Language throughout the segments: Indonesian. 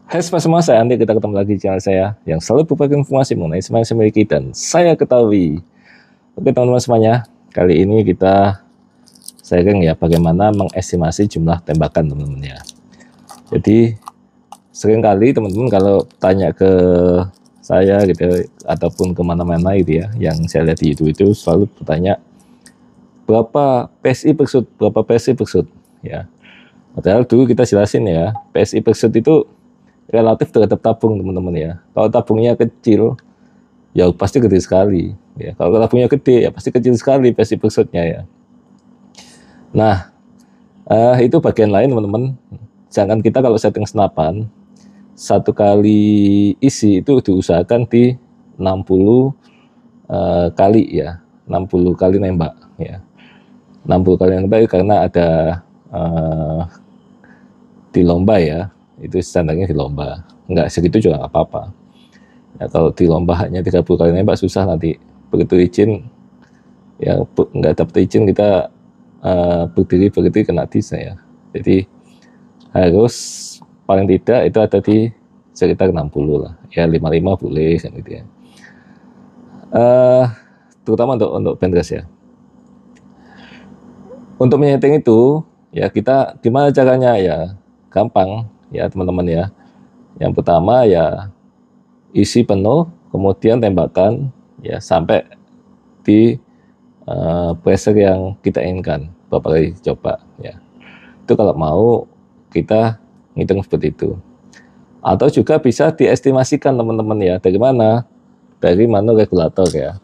Hai semua, saya Andi. Kita ketemu lagi di channel saya yang selalu berbagi informasi mengenai semuanya saya miliki dan saya ketahui. Oke teman-teman semuanya, kali ini kita sharing ya bagaimana mengestimasi jumlah tembakan teman-teman ya. Jadi sering kali teman-teman kalau tanya ke saya gitu ataupun kemana-mana gitu ya, yang saya lihat di YouTube itu selalu bertanya berapa PSI per shoot, berapa PSI per shoot ya. Padahal dulu kita jelasin ya, PSI per shoot itu relatif terhadap tabung teman-teman ya. Kalau tabungnya kecil ya pasti gede sekali ya. Kalau tabungnya gede ya pasti kecil sekali PSI per shootnya ya. Nah itu bagian lain teman-teman. Sedangkan kita kalau setting senapan, satu kali isi itu diusahakan di 60 kali ya, 60 kali nembak ya. 60 kali nembak karena ada di lomba ya, itu standarnya di lomba. Enggak segitu juga nggak apa-apa ya. Kalau di lomba hanya 30 kali nembak susah, nanti begitu izin ya nggak dapat izin kita berdiri kena disa ya. Jadi harus paling tidak itu ada di sekitar 60 lah ya, 55 boleh kan gitu ya. Terutama untuk bandress ya. Untuk menyeting itu ya kita gimana caranya ya, gampang ya teman-teman ya. Yang pertama ya isi penuh, kemudian tembakan ya sampai di pressure yang kita inginkan, beberapa kali coba ya. Itu kalau mau kita ngitung seperti itu. Atau juga bisa diestimasikan teman-teman ya, dari mana? Dari manual regulator ya.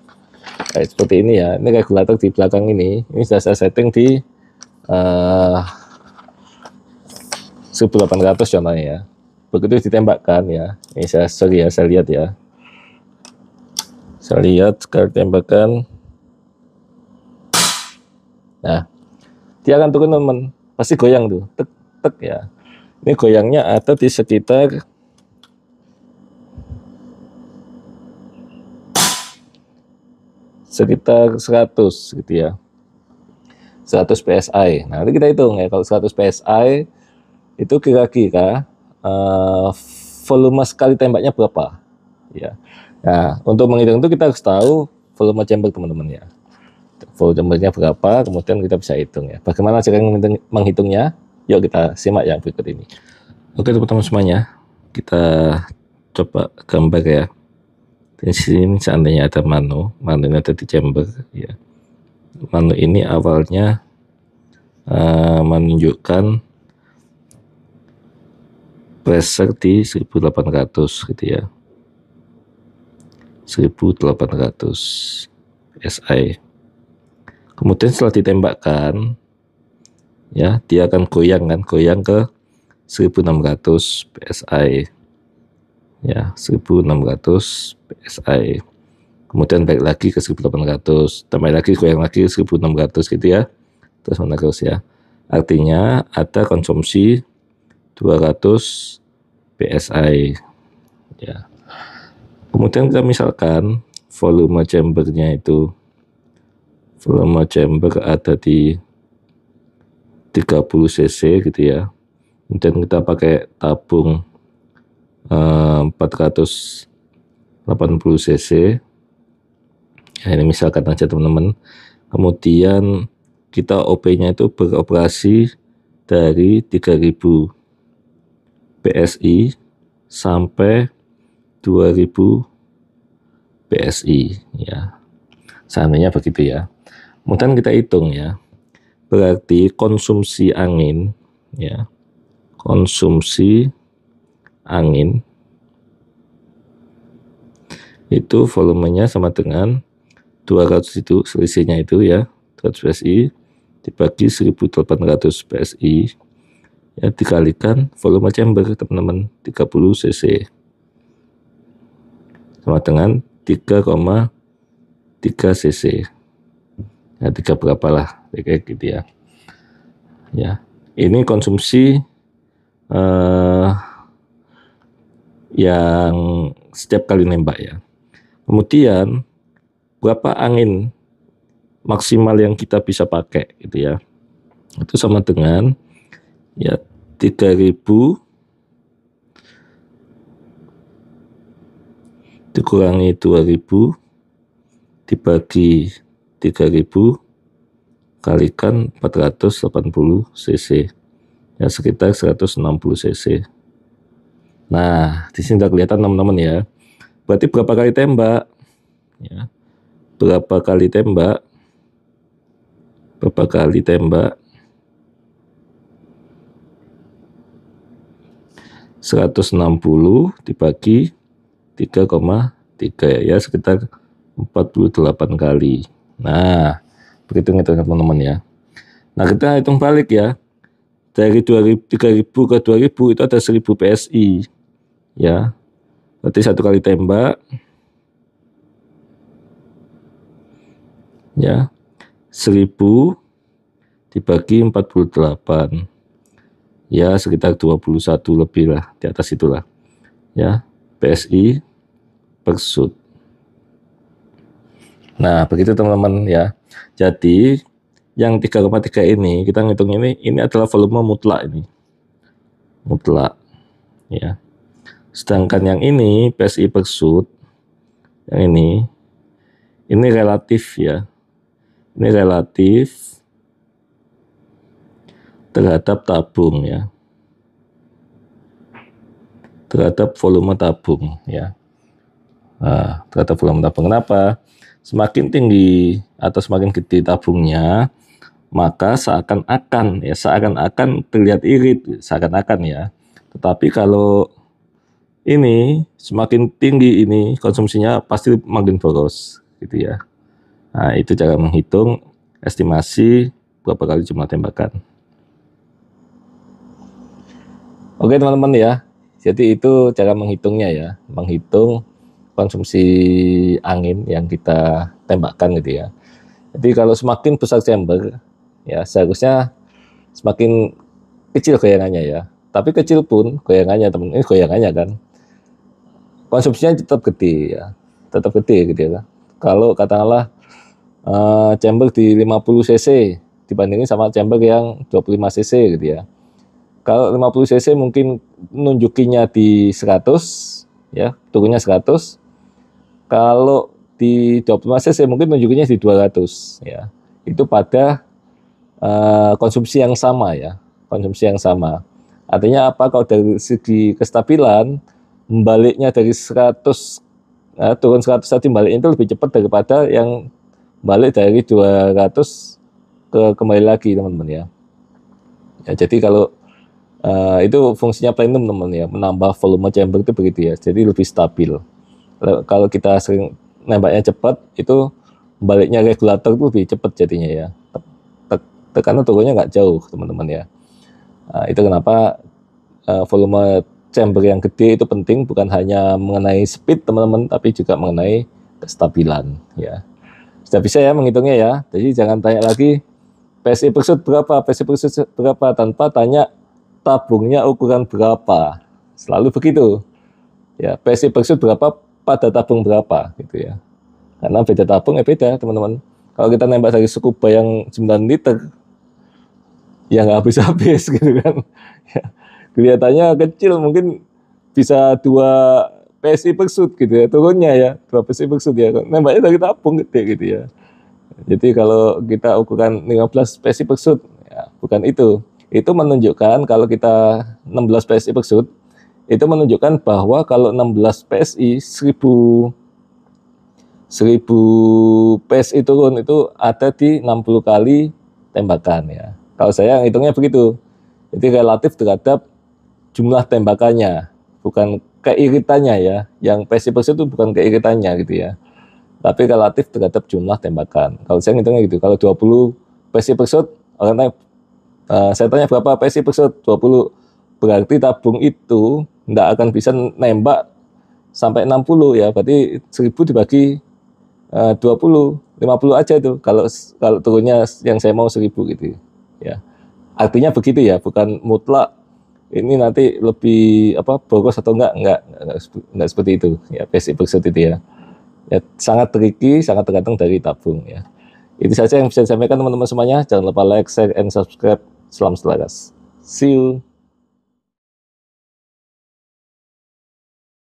Kayak seperti ini ya, ini regulator di belakang ini sudah saya setting di 1800 contohnya ya. Begitu ditembakkan ya, ini saya lihat ya. Saya lihat sekali tembakan. Nah, dia akan turun teman, pasti goyang tuh, tek tek ya. Ini goyangnya ada di sekitar 100 gitu ya, 100 PSI. Nah, nanti kita hitung ya, kalau 100 PSI itu kira-kira volume sekali tembaknya berapa ya. Nah, untuk menghitung itu kita harus tahu volume chamber teman-teman ya, volumenya berapa, kemudian kita bisa hitung ya. Bagaimana cara menghitungnya? Yuk kita simak yang berikut ini. Oke teman-teman semuanya, kita coba gambar ya. Di sini seandainya ada manu ini ada di chamber ya. Manu ini awalnya menunjukkan pressure di 1800 gitu ya, 1800 SI. Kemudian setelah ditembakkan ya, dia akan goyang ke 1600 PSI ya, 1600 PSI. Kemudian balik lagi ke 1800, tambah lagi goyang lagi 1600 gitu ya, terus menerus ya. Artinya ada konsumsi 200 PSI ya. Kemudian kita misalkan volume chambernya itu, volume chamber ada di 30 cc gitu ya. Kemudian kita pakai tabung 480 cc ya, ini misalkan aja teman-teman. Kemudian kita OP nya itu beroperasi dari 3000 PSI sampai 2000 PSI ya, seandainya begitu ya. Kemudian kita hitung ya, berarti konsumsi angin ya, konsumsi angin itu volumenya sama dengan 200, itu selisihnya itu ya, 200 PSI dibagi 1800 PSI ya, dikalikan volume chamber teman-teman 30 cc sama dengan 3,3 cc ya, 3 berapa lah kayak gitu ya. Ya, ini konsumsi yang setiap kali nembak ya. Kemudian berapa angin maksimal yang kita bisa pakai gitu ya, itu sama dengan ya 3000 dikurangi 2000 dibagi 3000 kalikan 480 cc ya, sekitar 160 cc. Nah, di sini udah kelihatan teman-teman ya. Berarti berapa kali tembak ya? Berapa kali tembak? 160 dibagi 3,3 ya, sekitar 48 kali. Nah, begitu hitung teman-teman ya. Nah, kita hitung balik ya. Dari 3000 ke 2000 itu ada 1000 PSI ya. Berarti satu kali tembak ya, 1000 dibagi 48 ya, sekitar 21 lebih lah, di atas itulah ya, PSI per shoot. Nah, begitu teman-teman ya. Jadi yang 3,3 ini kita ngitung ini adalah volume mutlak, ini mutlak ya. Sedangkan yang ini PSI per shoot, yang ini relatif ya. Ini relatif terhadap tabung ya. Terhadap volume tabung ya. Nah, terhadap volume tabung. Kenapa? Semakin tinggi atau semakin gede tabungnya, maka seakan-akan terlihat irit, seakan-akan ya. Tetapi kalau ini semakin tinggi, ini konsumsinya pasti makin boros gitu ya. Nah, itu cara menghitung estimasi berapa kali jumlah tembakan. Oke teman-teman ya, jadi itu cara menghitungnya ya, menghitung konsumsi angin yang kita tembakkan gitu ya. Jadi kalau semakin besar chamber ya, seharusnya semakin kecil goyangannya ya. Tapi kecil pun goyangannya teman, ini goyangannya kan, konsumsinya tetap gede ya, tetap gede gitu ya. Kalau katakanlah chamber di 50 cc dibandingin sama chamber yang 25 cc gitu ya. Kalau 50 cc mungkin nunjukinya di 100 ya, turunnya 100. Kalau di 25 cc mungkin nunjukinya di 200 ya. Itu pada konsumsi yang sama ya, konsumsi yang sama. Artinya apa? Kalau dari segi kestabilan, membaliknya dari 100 turun 100 tadi, baliknya itu lebih cepat daripada yang balik dari 200 kembali lagi teman-teman ya. Ya, jadi kalau itu fungsinya plenum teman-teman ya, menambah volume chamber itu begitu ya, jadi lebih stabil. Kalau kita sering nembaknya cepat, itu baliknya regulator itu lebih cepat jadinya ya, tekanan turunnya nggak jauh teman-teman ya. Nah, itu kenapa volume chamber yang gede itu penting, bukan hanya mengenai speed teman-teman, tapi juga mengenai kestabilan ya. Sudah bisa ya menghitungnya ya. Jadi jangan tanya lagi PSI per shoot berapa, PSI per shoot berapa, tanpa tanya tabungnya ukuran berapa. Selalu begitu ya, PSI per shoot berapa pada tabung berapa gitu ya. Karena beda tabung ya beda teman-teman. Kalau kita nembak dari scuba yang 9 liter ya nggak habis-habis gitu kan ya, kelihatannya kecil, mungkin bisa 2 PSI per shoot gitu ya, turunnya ya 2 PSI per shoot ya, nembaknya dari tabung gede gitu ya. Jadi kalau kita ukuran 15 PSI per shoot ya, bukan itu menunjukkan kalau kita 16 PSI per shoot, itu menunjukkan bahwa kalau 16 PSI 1000 PSI turun itu ada di 60 kali tembakan ya. Kalau saya hitungnya begitu. Jadi relatif terhadap jumlah tembakannya, bukan keiritannya ya. Yang PSI per shoot itu bukan keiritannya gitu ya, tapi relatif terhadap jumlah tembakan. Kalau saya ngitungnya gitu. Kalau 20 PSI per shoot, saya tanya berapa PSI per shoot, 20, berarti tabung itu tidak akan bisa nembak sampai 60 ya. Berarti 1000 dibagi 20, 50 aja itu. Kalau turunnya yang saya mau 1000 gitu ya. Artinya begitu ya, bukan mutlak ini nanti lebih boros atau enggak seperti itu ya, PSI per shoot itu ya. Ya sangat tricky, sangat tergantung dari tabung ya. Itu saja yang bisa disampaikan teman-teman semuanya. Jangan lupa like, share, and subscribe. Salam selaras. See you.